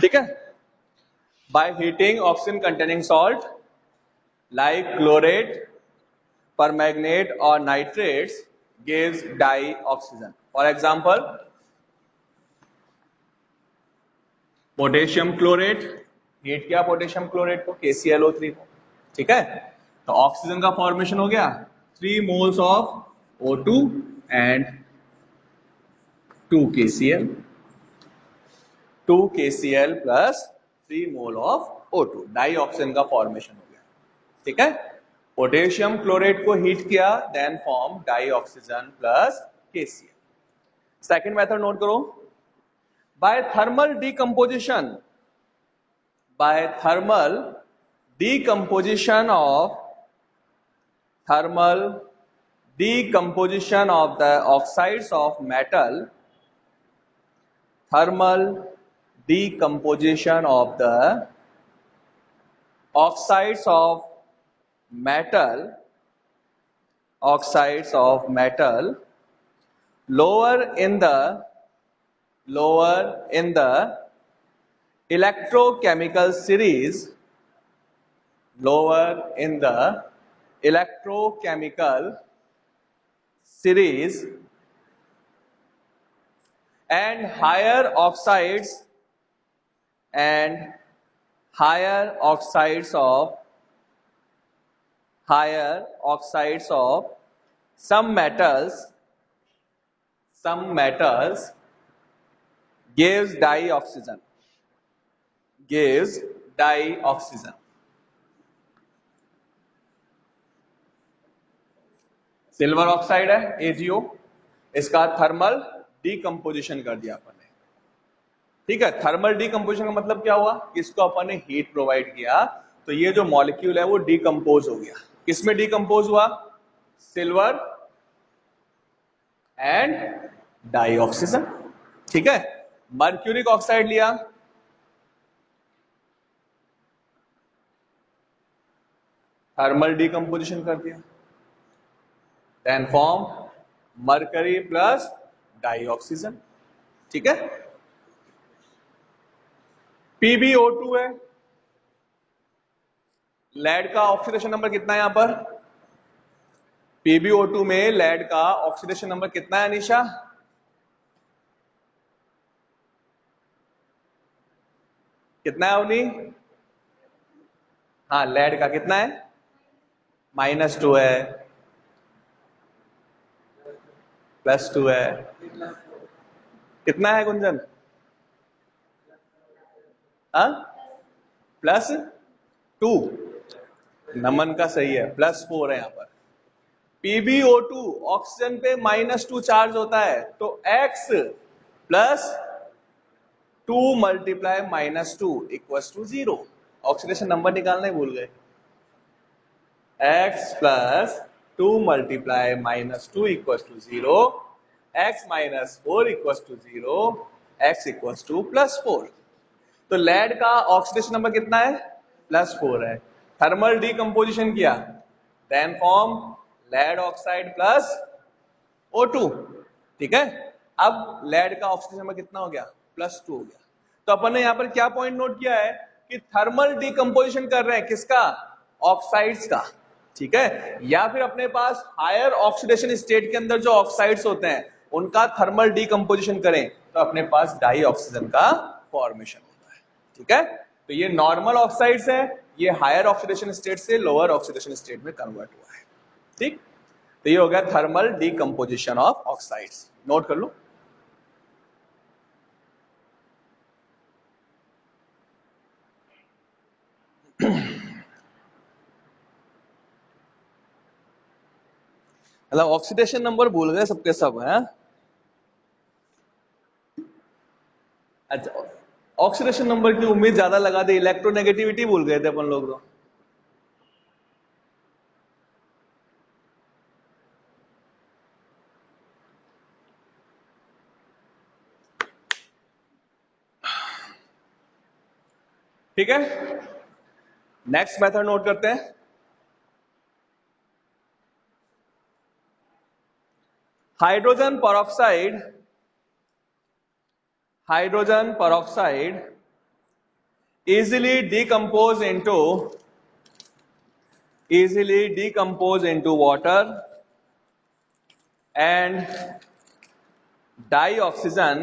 ठीक है। By heating oxygen containing salt like chlorate, permanganate और nitrates gives dioxygen. For example, potassium chlorate, heat किया potassium chlorate को KClO3 को, ठीक है। तो ऑक्सीजन का फॉर्मेशन हो गया 3 moles of O2 and 2 KCl, 2 KCl plus 3 mole of O2, dioxygen का फॉर्मेशन हो गया, ठीक है। पोटेशियम क्लोरेट को हीट किया then form dioxygen plus KCl। Second method note करो, by thermal decomposition, by thermal decomposition of the oxides of metal, thermal decomposition of the oxides of metal, lower in the electrochemical series, and higher oxides of some metals gives dioxygen. Silver oxide है AgO, इसका thermal decomposition कर दिया अपन ने, ठीक है। Thermal decomposition का मतलब क्या हुआ कि इसको अपन ने हीट प्रोवाइड किया तो ये जो मॉलिक्यूल है वो डीकम्पोज हो गया। किसमें डीकम्पोज हुआ? सिल्वर एंड डाइऑक्सीजन, ठीक है। मर्क्यूरिक ऑक्साइड लिया, थर्मल डीकम्पोजिशन कर दिया, then form mercury plus dioxygen, ठीक है। PbO2 है, लेड का ऑक्सीडेशन नंबर कितना है यहां पर? PbO2 में लेड का ऑक्सीडेशन नंबर कितना है अनीशा? कितना है अवनी? हाँ, लेड का कितना है? -2 है, +2 है, कितना है गुंजन? हाँ, +2, नमन का सही है, +4 है यहां पर। PbO2 ऑक्सीजन पे -2 चार्ज होता है तो X + 2 × -2 = 0। ऑक्सीडेशन नंबर निकालना ही भूल गए। X + 2 × -2 = 0, X - 4 = 0, X = +4। तो लेड का ऑक्सीडेशन नंबर कितना है? +4 है। थर्मल डीकम्पोजिशन किया then form lead oxide plus O2, ठीक है। अब लेड का ऑक्सीडेशन नंबर कितना हो गया? +2 हो गया। तो अपन ने यहां पर क्या पॉइंट नोट किया है कि थर्मल डीकम्पोजिशन कर रहे हैं किसका? ऑक्साइड्स का, ठीक है। या फिर अपने पास हायर ऑक्सीडेशन स्टेट के अंदर जो ऑक्साइड्स होते हैं उनका थर्मल डीकम्पोजिशन करें तो अपने पास डाई ऑक्सीजन का फॉर्मेशन होता है, ठीक है। तो ये नॉर्मल ऑक्साइड्स है, ये हायर ऑक्सीडेशन स्टेट से लोअर ऑक्सीडेशन स्टेट में कन्वर्ट हुआ है, ठीक। तो ये हो गया thermal decomposition of oxides, note कर लो। मतलब ऑक्सीडेशन नंबर भूल गए सबके सब हैं? अच्छा, ऑक्सीडेशन नंबर की उम्मीद ज्यादा लगा दी, इलेक्ट्रोनेगेटिविटी भूल गए थे अपन लोग तो। ठीक है, नेक्स्ट मेथड नोट करते हैं। Hydrogen peroxide easily decompose into water, and dioxygen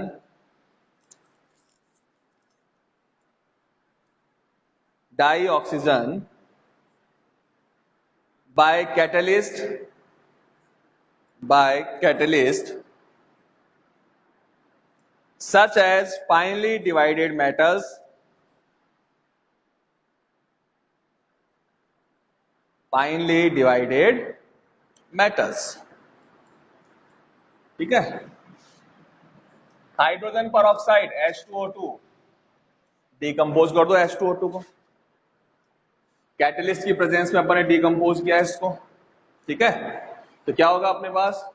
by catalyst such as finely divided metals, ठीक है। हाइड्रोजन पर ऑक्साइड H2O2 डिकम्पोज कर दो H2O2 को, कैटलिस्ट की प्रेजेंस में अपन ने डिकम्पोज किया है इसको, ठीक है। तो क्या होगा अपने पास,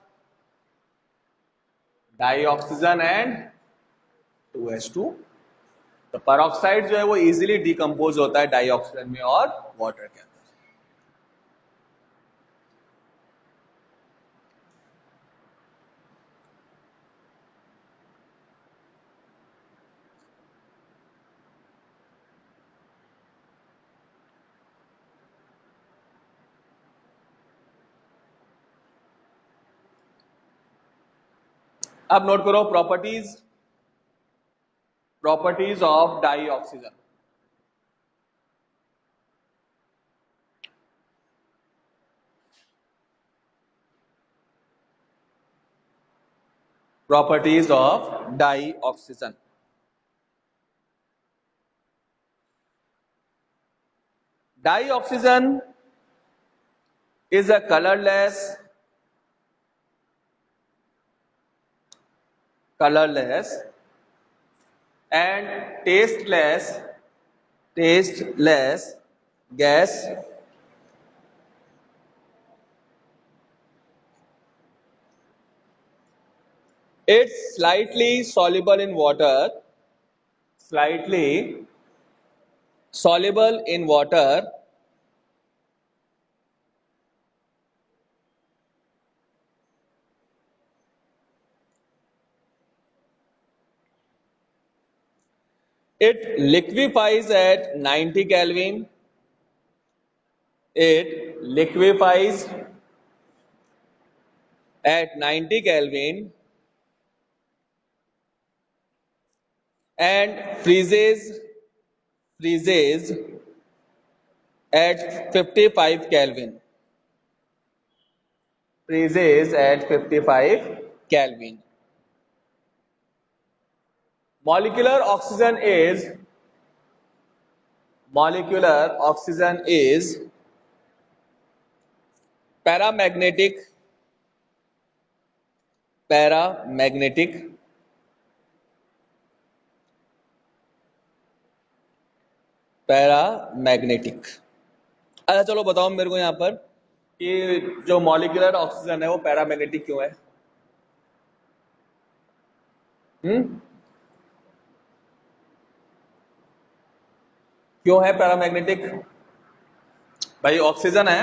डाइऑक्सीजन एंड 2H2। तो परऑक्साइड जो है वो इजीली डिकम्पोज होता है डाइऑक्सीजन में और वाटर के अंदर। अब नोट करो properties of dioxygen. Properties of dioxygen. Dioxygen is a colorless and tasteless gas it's slightly soluble in water it liquefies at 90 Kelvin and freezes at 55 Kelvin. Molecular oxygen is paramagnetic अच्छा चलो बताओ मेरे को यहाँ पर कि जो मॉलिक्यूलर ऑक्सीजन है वो पैरामैग्नेटिक क्यों है? क्यों है पैरामैग्नेटिक? भाई ऑक्सीजन है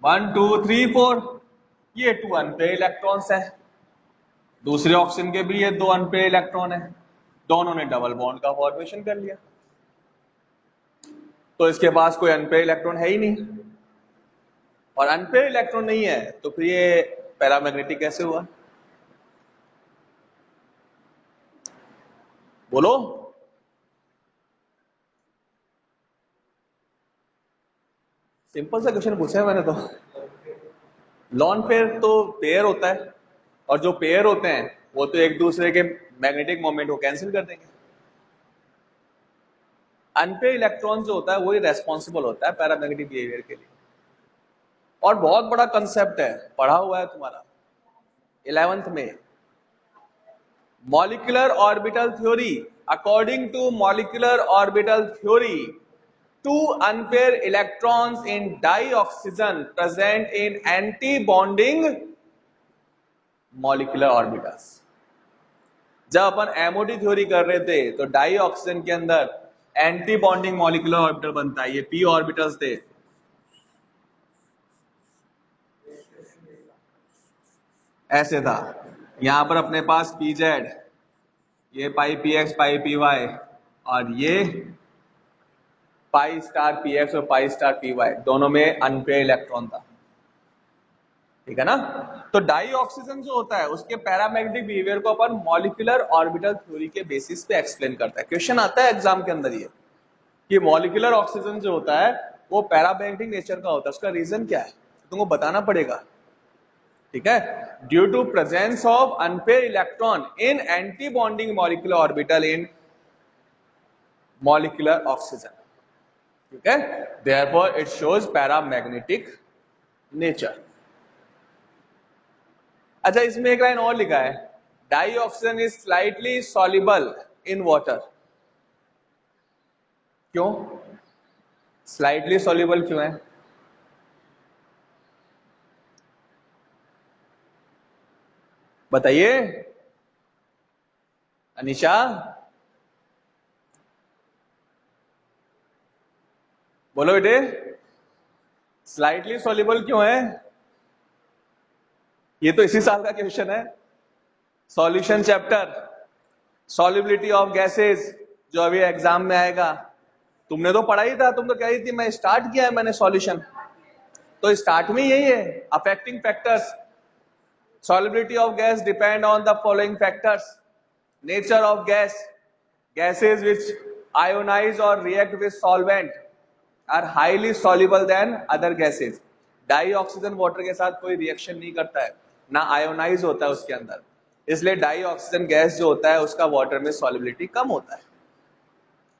1 2 3 4, ये 2 अनपेयर इलेक्ट्रॉन्स हैं, दूसरे ऑक्सीजन के भी ये 2 अनपेयर इलेक्ट्रॉन है, दोनों ने डबल बॉन्ड का फॉर्मेशन कर लिया, तो इसके पास कोई अनपेयर इलेक्ट्रॉन है ही नहीं, और अनपेयर इलेक्ट्रॉन नहीं है तो फिर ये पैरामैग्नेटिक कैसे हुआ? बोलो। सिंपल सा क्वेश्चन पूछा है मैंने तो। लॉन पेयर तो पेयर होता है, और जो पेयर होते हैं वो तो एक दूसरे के मैग्नेटिक मोमेंट को कैंसिल कर देंगे। अनपेयर इलेक्ट्रॉन जो होता है वही रेस्पॉन्सिबल होता है पैरामैग्नेटिक बिहेवियर के लिए, और बहुत बड़ा कंसेप्ट है, पढ़ा हुआ है तुम्हारा 11th में। Molecular orbital theory, according to molecular orbital theory, 2 unpaired electrons in dioxygen present in anti-bonding molecular orbitals। जब अपन एमओडी थ्योरी कर रहे थे तो डाई ऑक्सीजन के अंदर एंटी बॉन्डिंग मॉलिक्यूलर ऑर्बिटल बनता है, ये पी ऑर्बिटल्स थे, ऐसे था। यहां पर अपने पास पी जेड, ये पाई पी एक्स पाई पी वाई, और ये पाई स्टार पी एक्स और पाई स्टार पी वाई, दोनों में अनपेयर इलेक्ट्रॉन था, ठीक है ना। तो डाई ऑक्सीजन जो होता है उसके पैरामैग्नेटिक बिहेवियर को अपन मॉलिक्यूलर ऑर्बिटल थ्योरी के बेसिस पे एक्सप्लेन करता है। क्वेश्चन आता है एग्जाम के अंदर ये कि मॉलिक्यूलर ऑक्सीजन जो होता है वो पैरामैग्नेटिक नेचर का होता है, उसका रीजन क्या है तुमको बताना पड़ेगा, ठीक है। Due to presence of unpaired electron in anti bonding molecular orbital in molecular oxygen, ठीक है। Therefore it shows paramagnetic nature. अच्छा, इसमें एक लाइन और लिखा है, dioxygen is slightly soluble in water. क्यों स्लाइटली सॉल्युबल क्यों है? बताइए अनिशा, बोलो बेटे, स्लाइटली सॉल्युबल क्यों है? ये तो इसी साल का क्वेश्चन है, solution chapter, solubility of gases, जो अभी एग्जाम में आएगा। तुमने तो पढ़ा ही था, तुम तो कह रही थी मैं स्टार्ट किया है मैंने सॉल्यूशन, तो स्टार्ट में यही है, affecting factors, solubility of gas depend on the following factors: nature of gas, gases which ionize or react with solvent are highly soluble than other gases। Dioxygen water के साथ कोई reaction नहीं करता है, ना आयोनाइज होता है उसके अंदर, इसलिए डाई ऑक्सीजन गैस जो होता है उसका वाटर में सॉल्युबिलिटी कम होता है।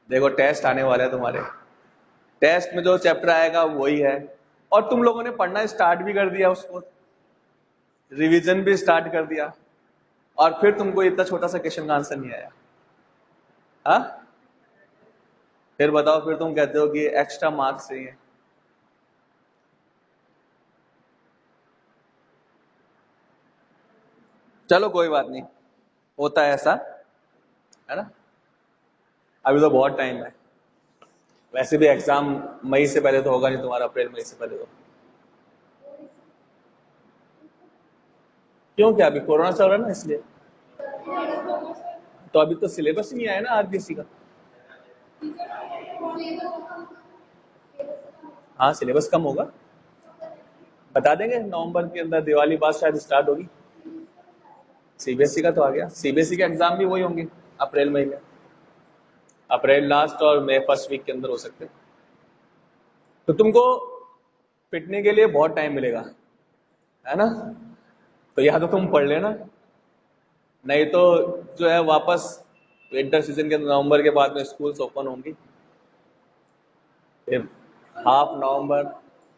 देखो टेस्ट आने वाला है तुम्हारे, टेस्ट में जो चैप्टर आएगा वही है, और तुम लोगों ने पढ़ना स्टार्ट भी कर दिया, उसको रिवीजन भी स्टार्ट कर दिया, और फिर तुमको इतना छोटा सा क्वेश्चन का आंसर नहीं आया। हाँ, फिर बताओ, फिर तुम कहते हो कि एक्स्ट्रा मार्क्स चाहिए। चलो कोई बात नहीं, होता है ऐसा, है ना। अभी तो बहुत टाइम है, वैसे भी एग्जाम मई से पहले तो होगा नहीं तुम्हारा, अप्रैल मई से पहले तो। क्यों, क्या अभी कोरोना चल रहा है ना इसलिए, तो अभी तो सिलेबस ही नहीं आया ना आरबीएससी का। हाँ सिलेबस कम होगा, बता देंगे नवंबर के अंदर, दिवाली बाद शायद स्टार्ट होगी। सीबीएसई का तो आ गया, सीबीएसई के एग्जाम भी वही होंगे अप्रैल मई में, अप्रैल लास्ट और मई फर्स्ट वीक के अंदर हो सकते हैं। तो तुमको पिटने के लिए बहुत टाइम मिलेगा, है ना, तो या तो तुम पढ़ लेना, नहीं तो जो है वापस विंटर सीजन के नवंबर के बाद में स्कूल्स ओपन होंगी, फिर हाफ नवंबर,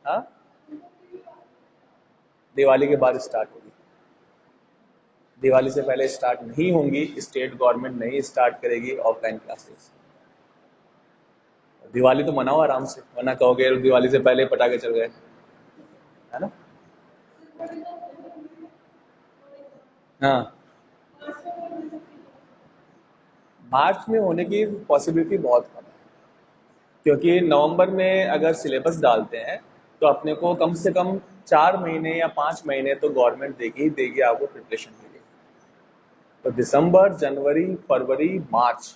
हाँ दिवाली के बाद स्टार्ट होगी, दिवाली से पहले स्टार्ट नहीं होंगी, स्टेट गवर्नमेंट नहीं स्टार्ट करेगी ऑफलाइन क्लासेस। दिवाली तो मनाओ आराम से, वरना कहोगे दिवाली से पहले पटाखे चल गए, है ना। हाँ मार्च में होने की पॉसिबिलिटी बहुत कम है, क्योंकि नवंबर में अगर सिलेबस डालते हैं तो अपने को कम से कम 4 महीने या 5 महीने तो गवर्नमेंट देगी ही देगी आपको प्रिपरेशन के लिए। तो दिसंबर, जनवरी, फरवरी, मार्च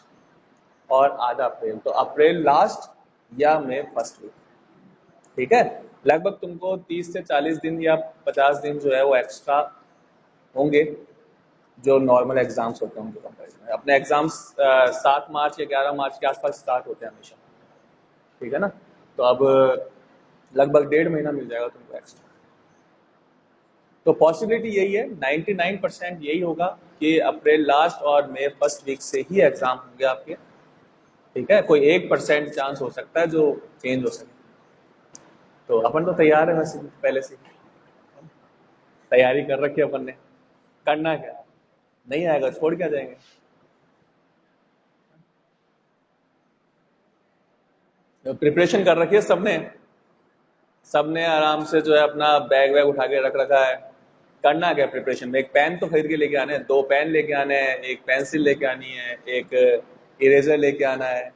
और आधा अप्रैल, तो अप्रैल लास्ट या मई फर्स्ट वीक, ठीक है। लगभग तुमको 30 से 40 दिन या 50 दिन जो है वो एक्स्ट्रा होंगे, जो नॉर्मल एग्जाम्स होते हैं उनके कंपेरिजन में। अपने एग्जाम्स 7 मार्च या 11 मार्च के आसपास स्टार्ट होते हैं हमेशा, ठीक है ना। तो अब लगभग 1.5 महीना मिल जाएगा तुमको एक्स्ट्रा। तो पॉसिबिलिटी यही है, 99% यही होगा कि अप्रैल लास्ट और मई फर्स्ट वीक से ही एग्जाम होंगे आपके, ठीक है। कोई 1% चांस हो सकता है जो चेंज हो सके। तो अपन तो तैयार है वैसे पहले से, तैयारी कर रखी है अपन ने, करना क्या, नहीं आएगा छोड़ क्या जाएंगे। तो प्रिपरेशन कर रखी है सबने, सबने आराम से जो है अपना बैग वैग उठा के रख रखा है। करना क्या प्रिपरेशन में, एक पेन तो खरीद के लेके आने हैं, 2 पेन लेके आने हैं, एक पेंसिल लेके आनी है, एक इरेजर लेके आना है,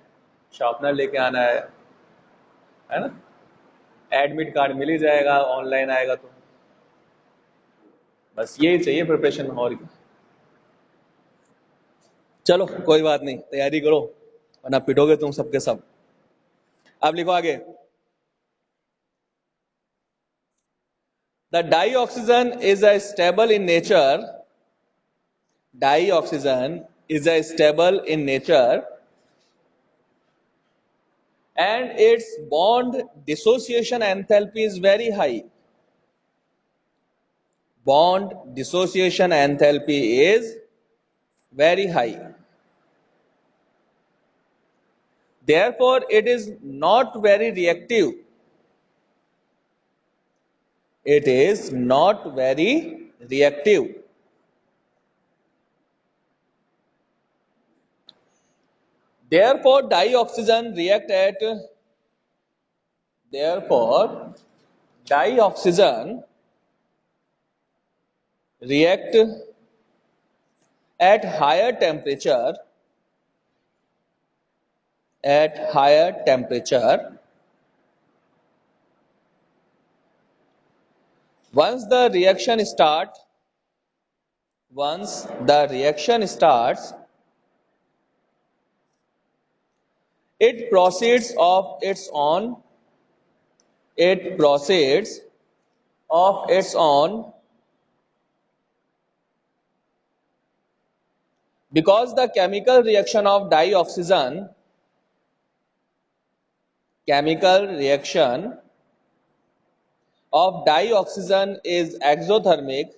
शार्पनर लेके आना है ना। एडमिट कार्ड मिल ही जाएगा, ऑनलाइन आएगा तो, बस यही चाहिए प्रिपरेशन और क्या। चलो कोई बात नहीं, तैयारी करो, वरना पिटोगे तुम सबके सब। अब लिखो आगे, the dioxygen is a stable in nature, dioxygen is a stable in nature and its bond dissociation enthalpy is very high. Bond dissociation enthalpy is very high. Therefore, it is not very reactive. It is not very reactive. Therefore, dioxygen react at therefore dioxygen react at higher temperature once the reaction starts it proceeds of its own because the chemical reaction of dioxygen is exothermic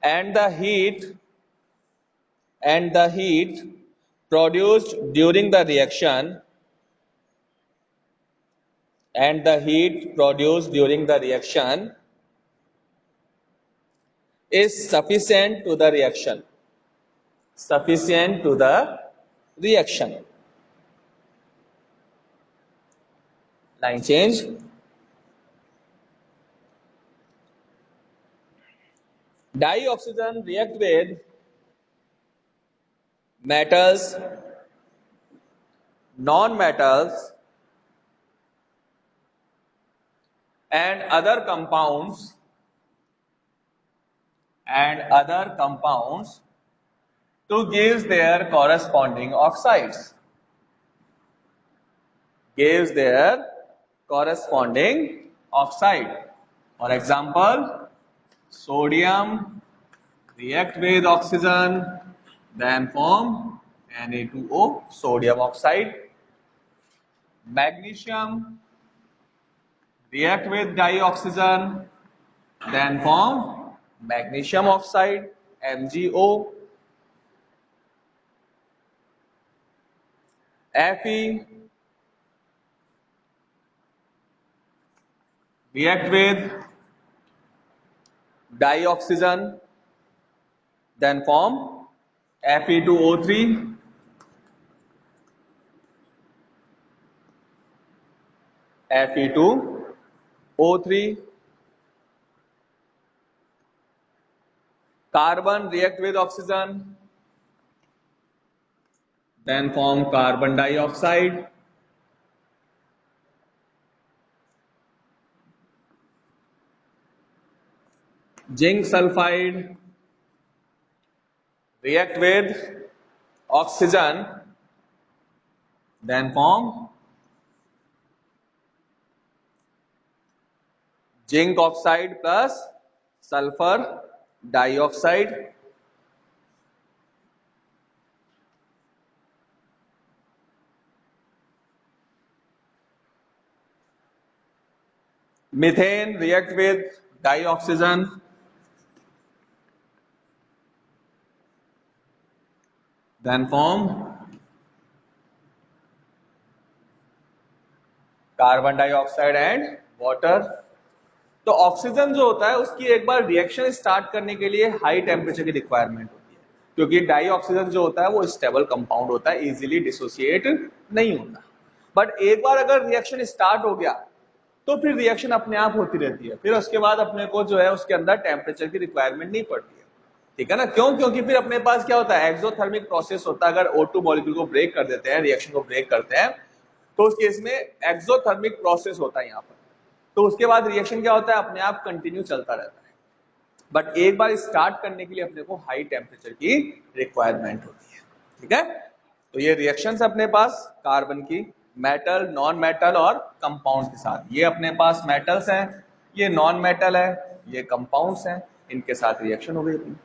and the heat produced during the reaction is sufficient to the reaction. Line change. Dioxygen react with metals, non-metals and other compounds to give their corresponding oxides. For example, sodium react with oxygen, then form Na2O, sodium oxide. Magnesium react with dioxygen, then form magnesium oxide, MgO. Fe react with dioxygen, then form Fe2O3. Carbon react with oxygen, then form carbon dioxide. Zinc sulfide react with oxygen, then form zinc oxide plus sulfur dioxide. Methane react with dioxygen, then form carbon dioxide and water. तो oxygen जो होता है उसकी एक बार reaction start करने के लिए high temperature की रिक्वायरमेंट होती है, क्योंकि डाइऑक्सीजन जो होता है वो स्टेबल कंपाउंड होता है, इजीली डिसोसिएट नहीं होता। बट एक बार अगर रिएक्शन स्टार्ट हो गया तो फिर रिएक्शन अपने आप होती रहती है, फिर उसके बाद अपने को जो है उसके अंदर टेम्परेचर की रिक्वायरमेंट नहीं पड़ती है, ठीक है ना। क्यों? क्योंकि फिर अपने पास क्या होता है, एक्सोथर्मिक प्रोसेस होता है। अगर O2 मॉलिक्यूल को ब्रेक कर देते हैं, रिएक्शन को ब्रेक करते हैं, तो उस केस में एक्सोथर्मिक प्रोसेस होता है यहाँ पर। तो उसके बाद रिएक्शन क्या होता है, अपने आप कंटिन्यू चलता रहता है, बट एक बार स्टार्ट करने के लिए अपने को हाई टेम्परेचर की रिक्वायरमेंट होती है। ठीक है, तो ये रिएक्शंस अपने पास कार्बन की मेटल, नॉन मेटल और कंपाउंड के साथ। ये अपने पास मेटल्स हैं, ये नॉन मेटल है, ये कंपाउंड्स हैं, इनके साथ रिएक्शन हो गई अपनी।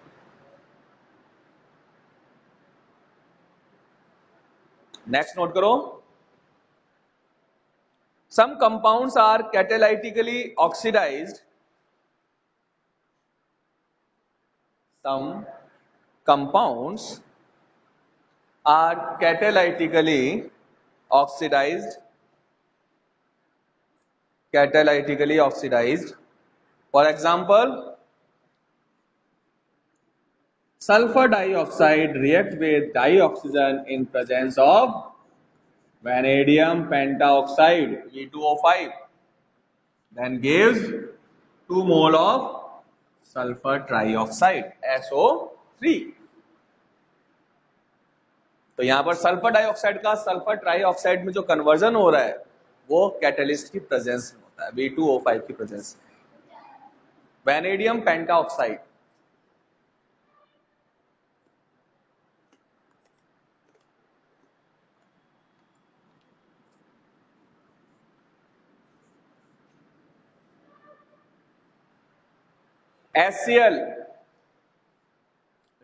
नेक्स्ट नोट करो, some compounds are catalytically oxidized, some compounds are catalytically oxidized, catalytically oxidized. For example, sulfur dioxide reacts with dioxygen in presence of vanadium pentaoxide V2O5, then gives 2 mole of sulfur trioxide SO3। तो यहां पर sulphur dioxide का sulphur trioxide में जो conversion हो रहा है वो कैटलिस्ट की प्रेजेंस में होता है, V2O5 की प्रेजेंस में, vanadium pentoxide. HCl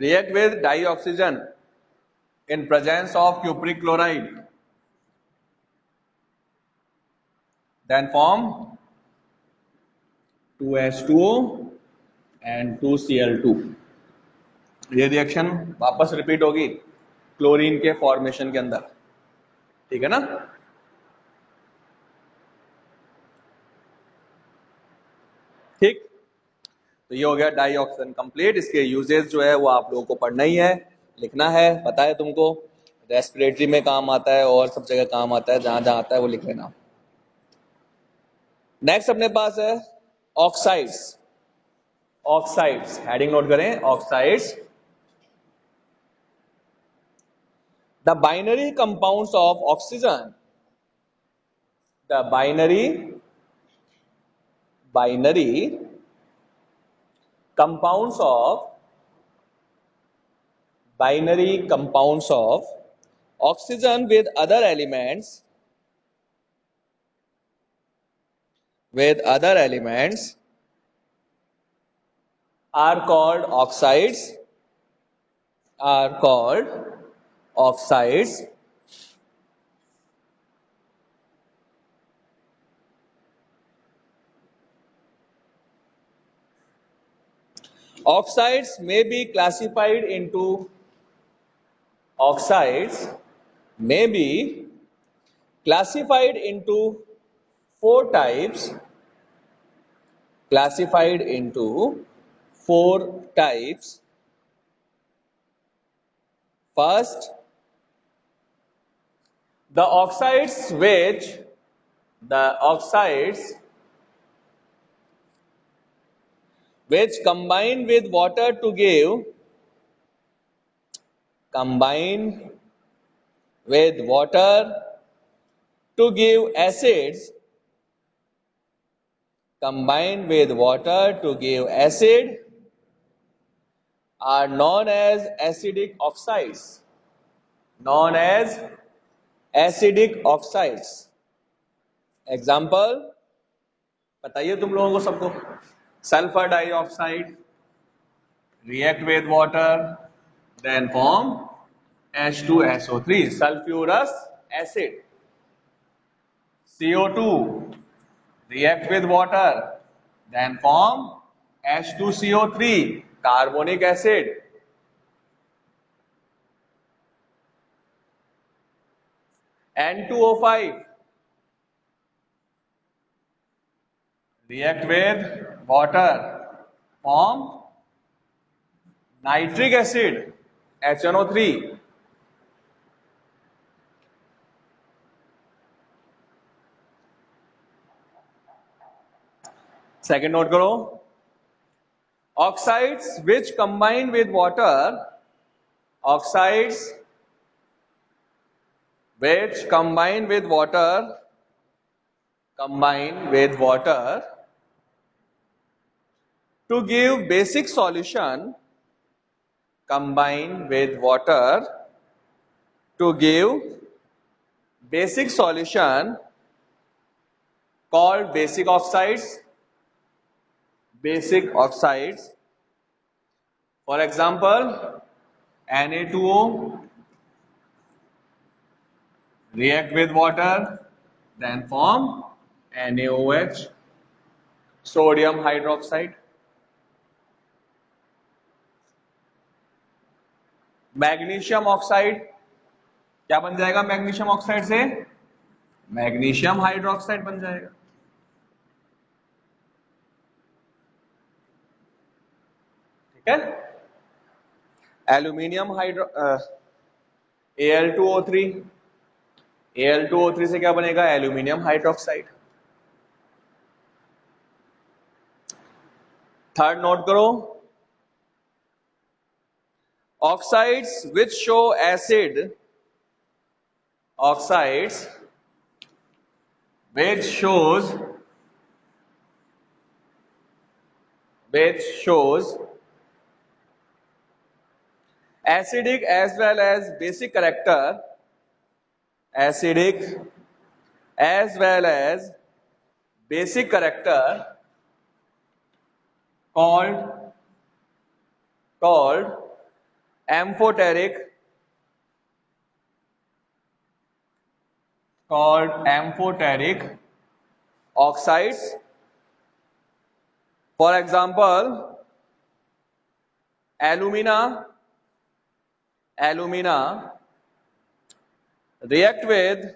react with dioxygen in presence of cupric chloride, then form 2H2O and 2Cl2। ये रिएक्शन वापस रिपीट होगी क्लोरीन के फॉर्मेशन के अंदर। ठीक है ना, ठीक। तो ये हो गया डाइऑक्सीजन कंप्लीट। इसके यूजेस जो है वो आप लोगों को पढ़ना ही है, लिखना है, पता है तुमको, रेस्पिरेटरी में काम आता है और सब जगह काम आता है, जहां जहां आता है वो लिख लेना। नेक्स्ट अपने पास है ऑक्साइड्स। ऑक्साइड्स हेडिंग नोट करें, oxides, the binary compounds of oxygen, the binary compounds of oxygen with other elements are called oxides, Oxides may be classified into four types. First, the oxides which combine with water to give acids, are known as acidic oxides. Example बताइए तुम लोगों को सबको। Sulphur dioxide react with water, then form H2SO3, sulfurous acid. CO2 react with water, then form H2CO3, carbonic acid. N2O5 react with water, form nitric acid, HNO3. Second note करो, oxides which combine with water To give basic solution, combine with water. To give basic solution called basic oxides. Basic oxides. For example, Na2O react with water, then form NaOH, sodium hydroxide. Magnesium oxide क्या बन जाएगा? Magnesium oxide से magnesium hydroxide बन जाएगा। ठीक है। Aluminium hydro Al2O3, Al2O3 से क्या बनेगा? Aluminium hydroxide. थर्ड नोट करो, oxides which show acid, oxides which shows acidic as well as basic character, acidic as well as basic character called amphoteric, oxides. For example, alumina react with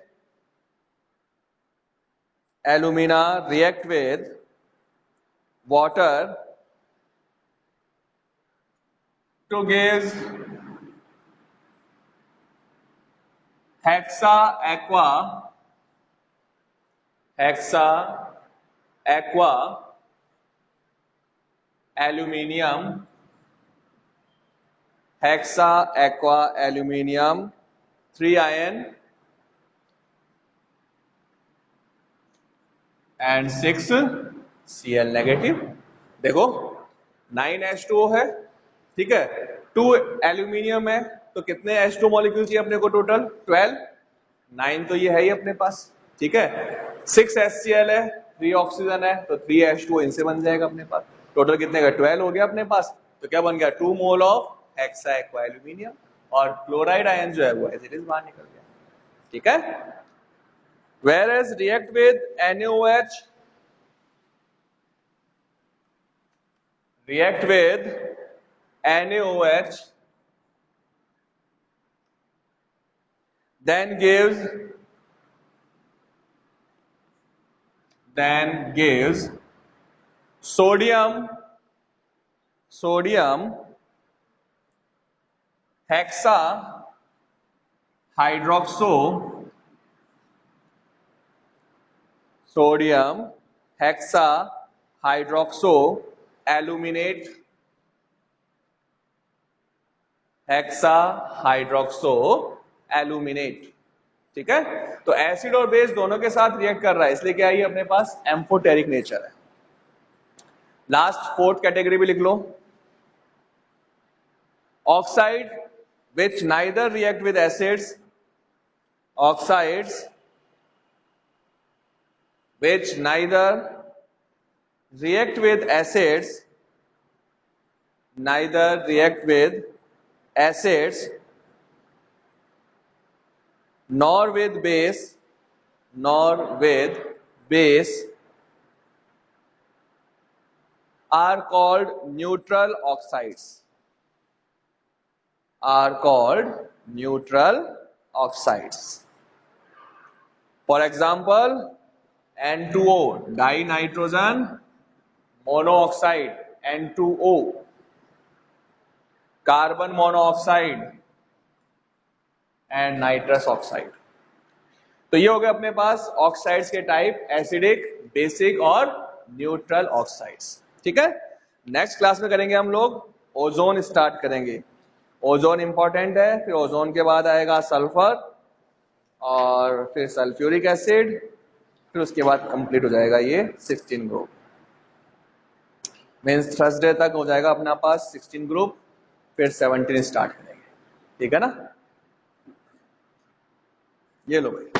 water to give hexa aqua aluminium, hexa aqua aluminium 3 ion and 6 Cl negative. देखो 9H2O है, ठीक है, 2 aluminium है, तो कितने H2 molecule चाहिए अपने को? टोटल 12, 9 तो ये है ही अपने पास, ठीक है। 6 HCl है, 3 ऑक्सीजन है, तो 3 H2O इनसे बन जाएगा अपने पास। टोटल कितने का? 12 हो गया अपने पास। तो क्या बन गया? 2 mole of hexa aqua aluminium, और क्लोराइड आयन जो है वो एज इट इज बाहर निकल गया। ठीक है। Whereas react with NaOH, then gives sodium hexa hydroxo aluminate, ठीक है। तो एसिड और बेस दोनों के साथ रिएक्ट कर रहा है, इसलिए क्या है अपने पास? एम्फोटेरिक नेचर है। लास्ट फोर्थ कैटेगरी भी लिख लो, oxide which neither react with acids, oxides which neither react with acids, nor with base are called neutral oxides, For example, N2O dinitrogen monoxide, N2O, carbon monoxide and nitrous oxide. तो ये हो गए अपने पास oxides के type, acidic, basic और neutral oxides. ठीक है। Next class में करेंगे हम लोग ओजोन स्टार्ट करेंगे। ओजोन इंपॉर्टेंट है, फिर ओजोन के बाद आएगा सल्फर और फिर सल्फ्यूरिक एसिड, फिर उसके बाद कंप्लीट हो जाएगा ये 16 ग्रुप। मीन्स थर्सडे तक हो जाएगा अपना पास 16 ग्रुप, फिर 17 स्टार्ट करेंगे। ठीक है ना, ये लो भाई।